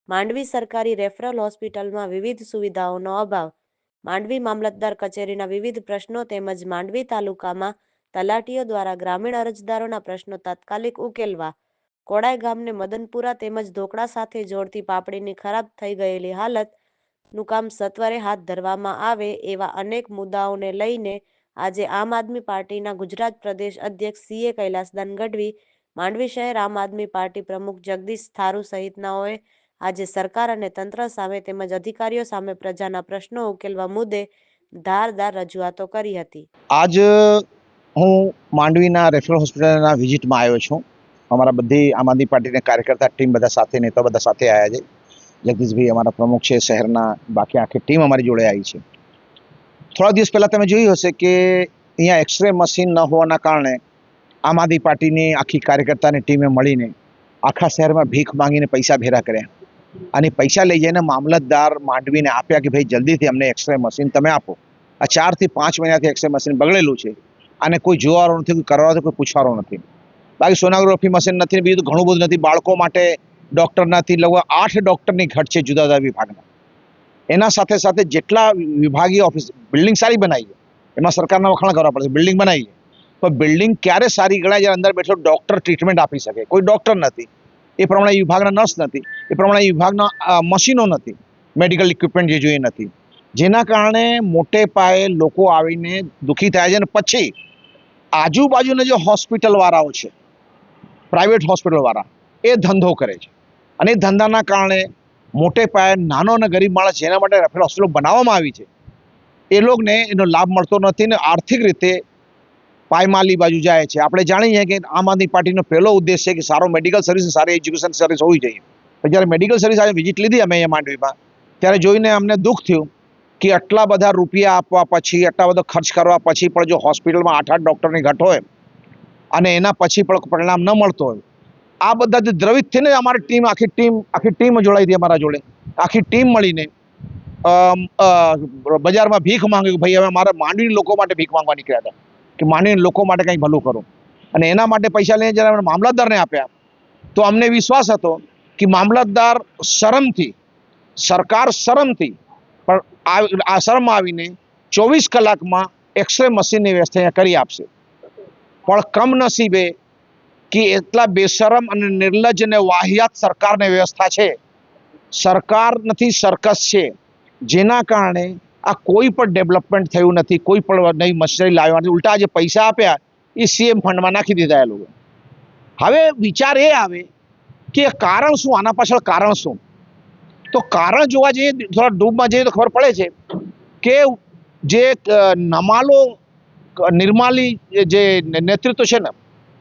માંડવી સરકારી રેફરલ હોસ્પિટલમાં વિવિધ સુવિધાઓનો અભાવ, માંડવી મામલતદાર કચેરીના વિવિધ પ્રશ્નો તેમજ માંડવી તાલુકામાં તલાટીઓ દ્વારા ગ્રામીણ અરજદારોના પ્રશ્નો તાત્કાલિક ઉકેલવા, કોડાઈ ગામને મદનપુરા તેમજ ધોકડા સાથે જોડતી પાપડીની ખરાબ થઈ ગયેલી હાલતનું કામ સત્વરે હાથ ધરવામાં આવે એવા અનેક મુદ્દાઓને લઈને આજે આમ આદમી પાર્ટીના ગુજરાત પ્રદેશ અધ્યક્ષ CA કૈલાસદાન ગઢવી, માંડવી શહેર આમ આદમી પાર્ટી પ્રમુખ જગદીશ થારુ સહિતનાઓએ આજે સરકાર અને તંત્ર સામે તેમજ અધિકારીઓ સામે પ્રજાના પ્રશ્નો ઉકેલવા મુદ્દે ધારદાર રજૂઆતો કરી હતી। આજ હું માંડવીના રેફરલ હોસ્પિટલના વિઝિટમાં આવ્યો છું। અમારા બધી આમ આદમી પાર્ટીના કાર્યકર્તા ટીમ બધા સાથે, નેતા બધા સાથે આવ્યા છે। જગદીશભાઈ અમારા પ્રમુખ છે શહેરના, બાકી આખી ટીમ અમારી જોડે આવી છે। થોડા દિવસ પહેલાં તમે જોયું હશે કે અહીંયા એક્સરે મશીન ન હોવાના કારણે આમ આદમી પાર્ટીની આખી કાર્યકર્તાની ટીમે મળીને આખા શહેરમાં ભીખ માંગીને પૈસા ભેગા કર્યા અને પૈસા લઈ જઈને મામલતદાર માંડવીને આપ્યા કે ભાઈ જલ્દીથી અમને એક્સરે મશીન તમે આપો। આ 4 થી 5 મહિનાથી એક્સરે મશીન બગડેલું છે અને કોઈ જોવાનું નથી, કોઈ કરવાનું કોઈ પૂછવાનું નથી। બાકી સોનોગ્રાફી મશીન નથી, બીજું તો ઘણું બધું નથી। બાળકો માટે ડૉક્ટર નથી, લગભગ 8 ડૉક્ટરની ઘટ છે જુદા જુદા વિભાગના। એના સાથે સાથે જેટલા વિભાગીય ઓફિસ, બિલ્ડિંગ સારી બનાવી છે, એમાં સરકારના વખાણ કરવા પડશે, બિલ્ડિંગ બનાવી છે, પણ બિલ્ડિંગ ક્યારે સારી ગણાય જ્યારે અંદર બેઠો ડૉક્ટર ટ્રીટમેન્ટ આપી શકે? કોઈ ડૉક્ટર નથી, એ પ્રમાણે વિભાગના નર્સ નથી, એ પ્રમાણે વિભાગના મશીનો નથી, મેડિકલ ઇક્વિપમેન્ટ જે જોઈએ નથી, જેના કારણે મોટે પાયે લોકો આવીને દુઃખી થાય છે। અને પછી આજુબાજુના જે હોસ્પિટલવાળાઓ છે, પ્રાઇવેટ હોસ્પિટલવાળા, એ ધંધો કરે છે અને એ ધંધાના કારણે મોટે પાયે નાનો અને ગરીબ માણસ જેના માટે રેફરલ હોસ્પિટલ બનાવવામાં આવી છે એ લોકોને એનો લાભ મળતો નથી ને આર્થિક રીતે પાયમાલી બાજુ જાય છે। આપણે જાણીએ કે આમ આદમી પાર્ટીનો પહેલો ઉદ્દેશ છે કે સારો મેડિકલ સર્વિસ, સારી એજ્યુકેશન સર્વિસ હોવી જોઈએ। પણ જ્યારે મેડિકલ સર્વિસ આજે વિઝિટ લીધી અમે અહીંયા માંડવીમાં, ત્યારે જોઈને અમને દુઃખ થયું કે આટલા બધા રૂપિયા આપવા પછી, આટલા બધો ખર્ચ કરવા પછી પણ જો હોસ્પિટલમાં 8 ડૉક્ટરની ઘટ હોય અને એના પછી પણ પરિણામ ન મળતો હોય, આ બધાથી દ્રવિત થઈને અમારી ટીમ, આખી ટીમ જોડાઈ હતી અમારા જોડે। આખી ટીમ મળીને બજારમાં ભીખ માંગ્યું, ભાઈ હવે મારા માંડવી લોકો માટે ભીખ માંગવા નીકળ્યા હતા કે માંડવી લોકો માટે કંઈ ભલું કરો, અને એના માટે પૈસા લઈને જ્યારે મામલતદારને આપ્યા તો અમને વિશ્વાસ હતો કે મામલતદાર શરમથી, સરકાર શરમથી પણ આ શરમ આવીને 24 કલાકમાં એક્સરે મશીનની વ્યવસ્થા અહીંયા કરી આપશે। પણ કમનસીબે કે એટલા બેશરમ અને નિર્લજ્જ અને વાહિયાત સરકારની વ્યવસ્થા છે, સરકાર નથી સર્કસ છે, જેના કારણે આ કોઈ પણ ડેવલપમેન્ટ થયું નથી, કોઈ પણ નવી મશીનરી લાવ્યા નથી, ઉલટા જે પૈસા આપ્યા એ CM ફંડમાં નાખી દીધા એ લોકો। હવે વિચાર એ આવે કે કારણ શું, આના પાછળ કારણ શું? તો કારણ જોવા જઈએ, થોડા ડૂબમાં જઈએ તો ખબર પડે છે કે જે નમાલો નિર્માલી જે નેતૃત્વ છે ને,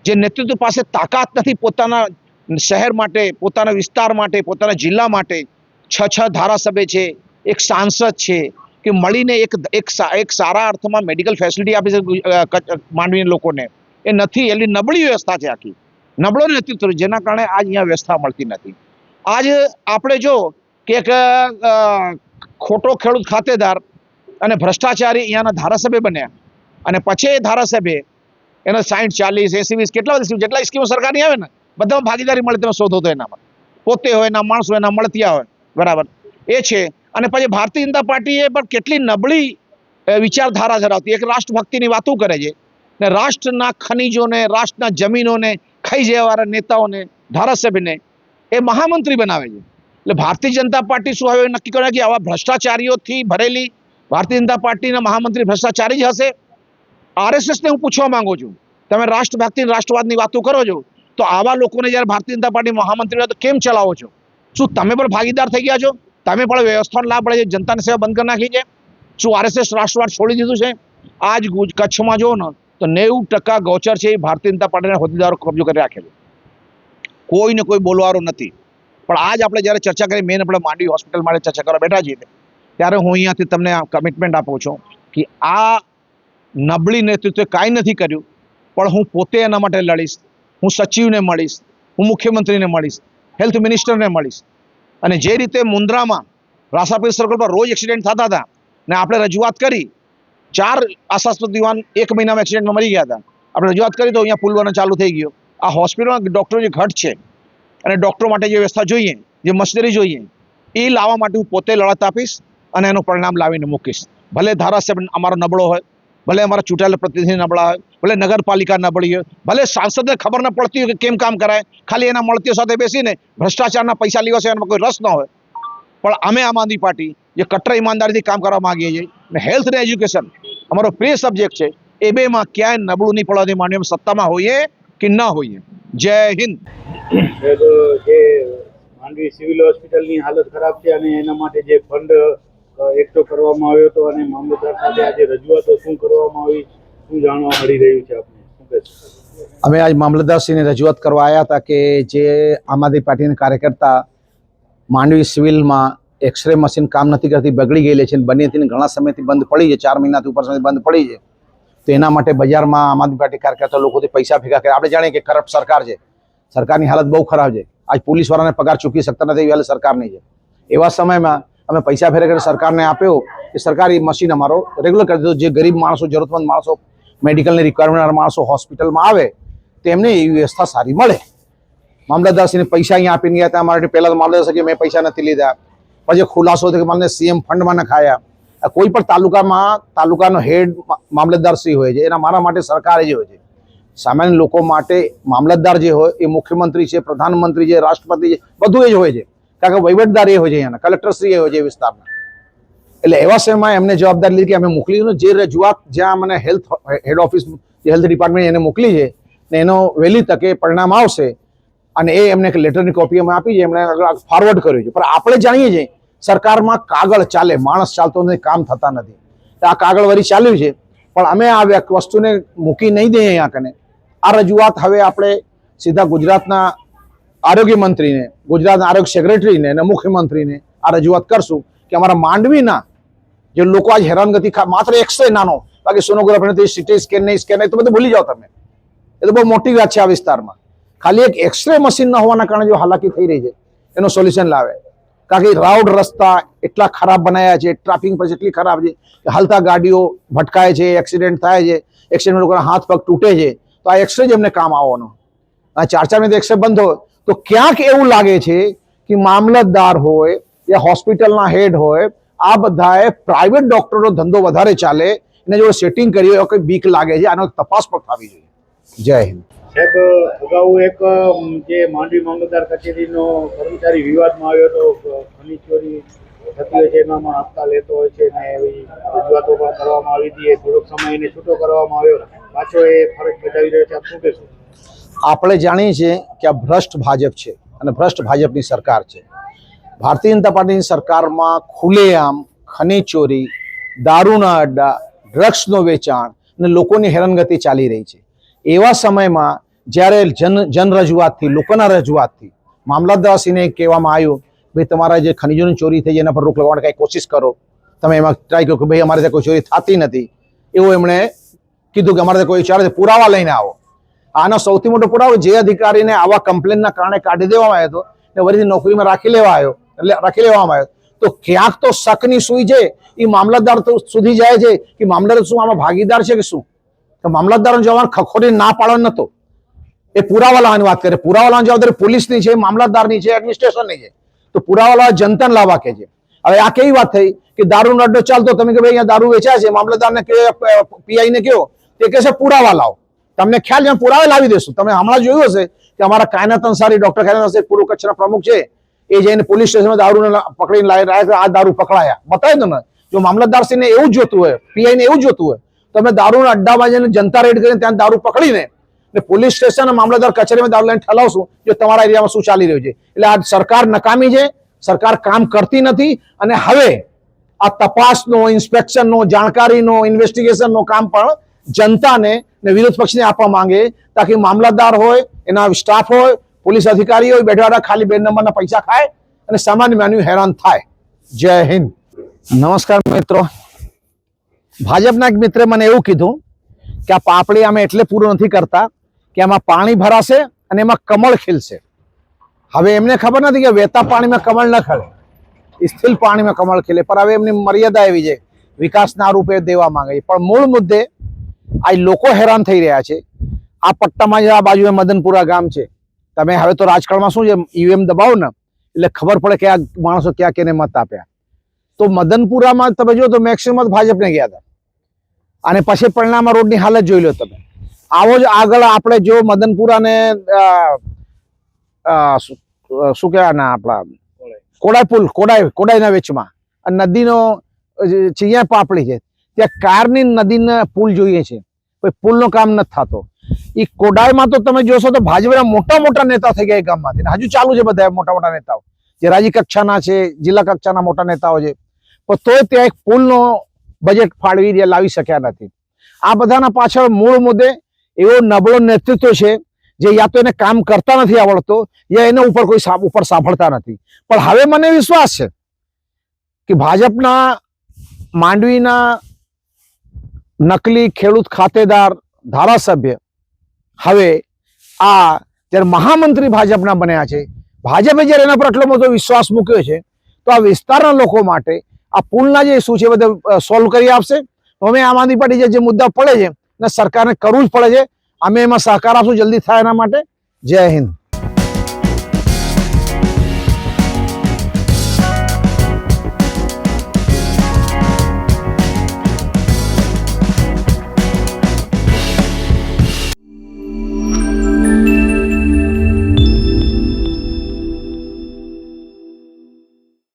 જે નેતૃત્વ પાસે તાકાત નથી પોતાના શહેર માટે, પોતાના વિસ્તાર માટે, પોતાના જિલ્લા માટે, 6 ધારાસભ્ય છે, એક સાંસદ છે કે મળીને એક સારા અર્થમાં મેડિકલ ફેસિલિટી આપી શકે માંડવીના લોકોને, એ નથી। એટલી નબળી વ્યવસ્થા છે, આખી નબળો નેતૃત્વ, જેના કારણે આજ અહીંયા વ્યવસ્થા મળતી નથી। આજ આપણે જો કે એક ખોટો ખેડૂત ખાતેદાર અને ભ્રષ્ટાચારી અહીંયાના ધારાસભ્ય બન્યા અને પછી એ ધારાસભ્ય એના 60, 40, 80, 20 કેટલા બધા જેટલા સ્કીમો સરકારની આવે ને બધામાં ભાગીદારી મળે, તમે શોધો તો એનામાં પોતે હોય, એના માણસો એના મળતિયા હોય, બરાબર એ છે। અને પછી ભારતીય જનતા પાર્ટી એ પણ કેટલી નબળી વિચારધારા ધરાવતી, એક રાષ્ટ્રભક્તિની વાતો કરે છે ને રાષ્ટ્રના ખનીજોને, રાષ્ટ્રના જમીનોને ખાઈ જવાવાળા નેતાઓને, ધારાસભ્યને એ મહામંત્રી બનાવે છે। એટલે ભારતીય જનતા પાર્ટી શું હવે નક્કી કરે કે આવા ભ્રષ્ટાચારીઓથી ભરેલી ભારતીય જનતા પાર્ટીના મહામંત્રી ભ્રષ્ટાચારી જ હશે? RSSને હું પૂછવા માંગુ છું, તમે રાષ્ટ્રભક્તિ, રાષ્ટ્રવાદની વાતો કરો છો, તો આવા લોકોને જ્યારે ભારતીય જનતા પાર્ટી મહામંત્રી હોય તો કેમ ચલાવો છો? શું તમે પણ ભાગીદાર થઈ ગયા છો? તમે પણ વ્યવસ્થાનો લાભ મળે છે, જનતાની સેવા બંધ કરી નાખી છે? શું RSS રાષ્ટ્રવાદ છોડી દીધું છે? આજ કચ્છમાં જો ને તો 90% ગૌચર છે એ ભારતીય જનતા પાર્ટીના હોદ્દેદારો કબજો કરી રાખેલો, કોઈને કોઈ બોલવાનું નથી। પણ આજ આપણે જ્યારે ચર્ચા કરી, મેન આપણે માંડવી હોસ્પિટલ માટે ચર્ચા કરવા બેઠા છીએ, ત્યારે હું અહીંયાથી તમને કમિટમેન્ટ આપું છું કે આ નબળી નેતૃત્વે કાંઈ નથી કર્યું, પણ હું પોતે એના માટે લડીશ। હું સચિવને મળીશ, હું મુખ્યમંત્રીને મળીશ, હેલ્થ મિનિસ્ટરને મળીશ, અને જે રીતે મુન્દ્રામાં રાસાપીર સર્કલ પર રોજ એક્સિડન્ટ થતા હતા ને આપણે રજૂઆત કરી, 4 આશાસ્પદ યુવાન 1 મહિનામાં એક્સિડન્ટમાં મરી ગયા હતા, આપણે રજૂઆત કરી તો અહીંયા પુલ બનવાનો ચાલુ થઈ ગયો। આ હોસ્પિટલમાં ડૉક્ટરોની ઘટ છે અને ડૉક્ટરો માટે જે વ્યવસ્થા જોઈએ, જે મશીનરી જોઈએ, એ લાવવા માટે હું પોતે લડત આપીશ અને એનું પરિણામ લાવીને મૂકીશ. ભલે ધારાસભ્ય અમારો નબળો હોય, ભલે અમારા ચૂંટાયેલા પ્રતિનિધિ નબળા હોય, ભલે નગરપાલિકા નબળી હોય, ભલે સાંસદને ખબર ન પડતી હોય કે કેમ કામ કરાય, ખાલી એના મળતીઓ સાથે બેસીને ભ્રષ્ટાચારના પૈસા લેવા છે એમાં કોઈ રસ ન હોય. પણ અમે આમ આદમી પાર્ટી જે કટ્ટર ઈમાનદારીથી કામ કરવા માંગીએ છીએ અને હેલ્થ અને એજ્યુકેશન અમારો પ્રિય સબ્જેક્ટ છે, એ બેમાં ક્યાંય નબળું નહીં પડવાથી માંડીને અમે સત્તામાં હોઈએ કે ન હોઈએ. જય હિન્દ. જે માંડવી સિવિલ હોસ્પિટલની હાલત ખરાબ છે અને એના માટે જે ફંડ એકઠો કરવામાં આવ્યો હતો અને મામલતદાર સાથે આજે રજૂઆતો શું કરવામાં આવી, શું જાણવા મળી રહ્યું છે આપને, શું કહેશો? અમે આજ મામલતદારશ્રીને રજૂઆત કરવા આવ્યા હતા કે જે આમ આદમી પાર્ટીના કાર્યકર્તા માંડવી સિવિલમાં એક્સરે મશીન કામ નથી કરતી, બગડી ગયેલી છે, બની હતી ઘણા સમયથી બંધ પડી છે, 4 મહિનાથી ઉપર સમય બંધ પડી છે. તો એના માટે બજારમાં આમ આદમી પાર્ટી કાર્યકર્તા લોકોથી પૈસા ભેગા કરે. આપણે જાણીએ કે કરપ્ટ સરકાર છે, સરકારની હાલત બહુ ખરાબ છે. આજ પોલીસવાળાને પગાર ચૂકી શકતા નથી, એવી હાલત સરકારની છે. એવા સમયમાં અમે પૈસા ભેગા કરીને સરકારને આપ્યો કે સરકારી મશીન અમારો રેગ્યુલર કરી દીધો. જે ગરીબ માણસો, જરૂરતમંદ માણસો, મેડિકલની રિક્વાયરમેન્ટવાળા માણસો હોસ્પિટલમાં આવે તેમને એવી વ્યવસ્થા સારી મળે. મામલતદારશ્રીને પૈસા અહીંયા આપીને ગયા હતા અમારે. પહેલાં તો મામલતદાર કે મેં પૈસા નથી લીધા, પછી ખુલાસો થયો કે મને સીએમ ફંડમાં નખાયા. કોઈ પણ તાલુકાનો હેડ મામલતદારશ્રી હોય છે, એના મારા માટે સરકાર જ હોય છે. સામાન્ય લોકો માટે મામલતદાર જે હોય એ મુખ્યમંત્રી છે, પ્રધાનમંત્રી છે, રાષ્ટ્રપતિ છે, બધું એ જ હોય છે. કારણ કે વહીવટદાર એ હોય છે, અહીંયાના કલેક્ટરશ્રી એ હોય છે એ વિસ્તારના. એટલે એવા સમયમાં એમને જવાબદારી લીધી કે અમે મોકલી જે રજૂઆત જ્યાં મને હેડ ઓફિસ હેલ્થ ડિપાર્ટમેન્ટ એને મોકલી છે ને એનો વહેલી તકે પરિણામ આવશે અને એ એમને લેટરની કોપી અમે આપી છે, એમણે ફોરવર્ડ કર્યું છે. પણ આપણે જાણીએ છીએ સરકારમાં કાગળ ચાલે, માણસ ચાલતો નથી, કામ થતા નથી. આ કાગળ વળી ચાલ્યું છે, પણ અમે આ વસ્તુને મૂકી નહીં દઈએ અહીંયા કને. આ રજૂઆત હવે આપણે સીધા ગુજરાતના આરોગ્ય મંત્રીને, ગુજરાતના આરોગ્ય સેક્રેટરીને અને મુખ્યમંત્રીને આ રજૂઆત કરશું કે અમારા માંડવીના જે લોકો આજ હેરાનગતિ માત્ર એક્સરે નાનો, બાકી સોનોગ્રાફી નથી, સીટી સ્કેન નહીં, સ્કેન નહીં, તો બધું ભૂલી જાઓ તમે. એ તો બહુ મોટી વાત છે આ વિસ્તારમાં. ખાલી એક એક્સરે મશીન ન હોવાના કારણે જો હાલાકી થઈ રહી છે એનો સોલ્યુશન લાવે. કારણ કે રાઉડ રસ્તા એટલા ખરાબ બનાવ્યા છે, ટ્રાફિક પછી એટલી ખરાબ છે કે હાલતા ગાડીઓ ભટકાય છે, એક્સિડન્ટ થાય છે, એક્સિડન્ટ લોકોના હાથ પગ તૂટે છે. તો આ એક્સરે જ એમને કામ આવવાનો. આ 4 મહિને એક્સરે બંધ હોય તો ક્યાંક એવું લાગે છે કે મામલતદાર હોય યા હોસ્પિટલના હેડ હોય, આ બધાએ પ્રાઇવેટ ડોક્ટરનો ધંધો વધારે ચાલે, એને જો સેટિંગ કરી હોય કંઈ બીક લાગે છે. આનો તપાસ પણ થવી જોઈએ. જય હિન્દ. સાહેબ, અગાઉ એક જે માંડવી મામલતદાર કચેરીનો કર્મચારી વિવાદમાં આવ્યો હતો, ખનીજ ચોરી થતી હોય છે એમાં હપ્તા લેતો હોય છે ને એવી રજૂઆતો પણ કરવામાં આવી હતી. એ થોડોક સમય એને છૂટો કરવામાં આવ્યો, પાછો એ ફરજ બજાવી રહ્યો છે, આપ શું કહેશો? આપણે જાણીએ છીએ કે આ ભ્રષ્ટ ભાજપ છે અને ભ્રષ્ટ ભાજપની સરકાર છે. ભારતીય જનતા પાર્ટીની સરકારમાં ખુલ્લેઆમ ખનીજ ચોરી, દારૂના અડ્ડા, ડ્રગ્સનો વેચાણ અને લોકોની હેરાનગતિ ચાલી રહી છે. એવા સમયમાં જ્યારે જન રજૂઆતથી, લોકોના રજૂઆતથી મામલતદારશ્રીને કહેવામાં આવ્યું ભાઈ તમારા જે ખનીજોની ચોરી થઈ એના પર રોક લગાવવાની કંઈ કોશિશ કરો, તમે એમાં ટ્રાય કરો કે ભાઈ અમારે ત્યાં કોઈ ચોરી થતી નથી, એવું એમણે કીધું કે અમારે કોઈ ચાલે પુરાવા લઈને આવો. આનો સૌથી મોટો પુરાવો જે અધિકારીને આવા કમ્પ્લેનના કારણે કાઢી દેવામાં આવ્યો હતો ને વરીથી નોકરીમાં રાખી લેવામાં આવ્યો, તો ક્યાંક તો શકની સુઈ છે એ મામલતદાર તો સુધી જાય છે કે મામલતદાર શું આમાં ભાગીદાર છે કે શું? તો મામલતદારનો જવાબ ખખોટી ના પાડવાનો નતો. એ પુરાવા લાવવાની વાત કરે. પુરાવા લાવવાની જવાબદારી પોલીસની છે, મામલતદારની છે, એડમિનિસ્ટ્રેશનની છે. તો પુરાવા લાવવા જનતાને લાવવા કે છે. હવે આ કેવી વાત થઈ કે દારૂનો અડ્ડો ચાલતો, તમે કે ભાઈ અહીંયા દારૂ વેચાય છે, મામલતદારને પીઆઈને કહો, તે કહેશે પુરાવા લાવો. તમને ખ્યાલ છે પુરાવા લાવી દેશું. તમે હમણાં જોયું હશે કે અમારા કાયનાત અંસારી, ડોક્ટર કાયનાત અંસારી પૂર્વ કચ્છના પ્રમુખ છે, એ જઈને પોલીસ સ્ટેશનમાં દારૂને પકડીને લાવ્યા, આ દારૂ પકડાયા, બતાવી દો ને. જો મામલતદારશ્રીને એવું જોતું હોય, પીઆઈને એવું જોતું હોય, તમે દારૂના અડ્ડામાં જઈને જનતા રેડ કરીને ત્યાં દારૂ પકડીને પોલીસ સ્ટેશન મામલતદાર કચેરીમાં દારૂ લઈને ઠલાવશું જો તમારા એરિયામાં શું ચાલી રહ્યું છે. એટલે આ સરકાર નકામી છે, સરકાર કામ કરતી નથી. અને હવે આ તપાસનો, ઇન્સ્પેક્શનનો, જાણકારીનો, ઇન્વેસ્ટિગેશનનો કામ પણ જનતાને ને વિરોધ પક્ષને આપવા માંગે, તાકી મામલતદાર હોય, એના સ્ટાફ હોય, પોલીસ અધિકારી હોય, બેઠા ખાલી 2 નંબરના પૈસા ખાય અને સામાન્ય માનવી હેરાન થાય. જય હિન્દ. નમસ્કાર મિત્રો. ભાજપના એક મિત્રે મને એવું કીધું કે આ પાપડી અમે એટલે પૂરું નથી કરતા કે એમાં પાણી ભરાશે અને એમાં કમળ ખીલશે. હવે એમને ખબર નથી કે વહેતા પાણીમાં કમળ ન ખીલે, સ્થિર પાણીમાં કમળ ખીલે. પણ હવે એમની મર્યાદા એવી છે, વિકાસના રૂપે દેવા માંગે છે. પણ મૂળ મુદ્દે આ લોકો હેરાન થઈ રહ્યા છે. આ પટ્ટામાં જે આ બાજુ મદનપુરા ગામ છે, તમે હવે તો રાજકારણમાં શું છે, ઈવીએમ દબાવો ને એટલે ખબર પડે કે આ માણસો ક્યાં કેને મત આપ્યા. તો મદનપુરામાં તમે જો તો મેક્સિમમ ભાજપને ગયા હતા અને પછી પરિણામ રોડની હાલત જોઈ લો તમે. આવો જ આગળ આપણે જો મદનપુરાને શું કહેવાય ના આપણા કોડાઈ પુલ કોડાઈના વેચમાં નદીનો ચિયા પાપડી છે ત્યાં કારની નદીના પુલ જોઈએ છે, પુલનો કામ નથી થતો. એ કોડાઈમાં તો તમે જોશો તો ભાજપના મોટા મોટા નેતા થઈ ગયા એ ગામમાંથી, હજુ ચાલુ છે બધા મોટા મોટા નેતાઓ જે રાજ્ય કક્ષાના છે, જિલ્લા કક્ષાના મોટા નેતાઓ છે, પણ તોય ત્યાં એક પુલનો બજેટ ફાળવી લાવી શક્યા નથી. આ બધાના પાછળ મૂળ મુદ્દે એવો નબળો નેતૃત્વ છે જે યા તો એને કામ કરતા નથી આવડતો યા એના ઉપર કોઈ ઉપર સાંભળતા નથી. પણ હવે મને વિશ્વાસ છે કે ભાજપના માંડવીના નકલી ખેડૂત ખાતેદાર ધારાસભ્ય હવે આ જ્યારે મહામંત્રી ભાજપના બન્યા છે, ભાજપે જ્યારે એના પર આટલો મોટો વિશ્વાસ મૂક્યો છે તો આ વિસ્તારના લોકો માટે આ પુલના જે ઇસ્યુ છે બધા સોલ્વ કરી આપશે. અમે આમ આદમી પાર્ટી જે મુદ્દા પડે છે ને સરકારને કરવું જ પડે છે, અમે એમાં સહકાર આપશું જલ્દી થાય એના માટે. જય હિન્દ.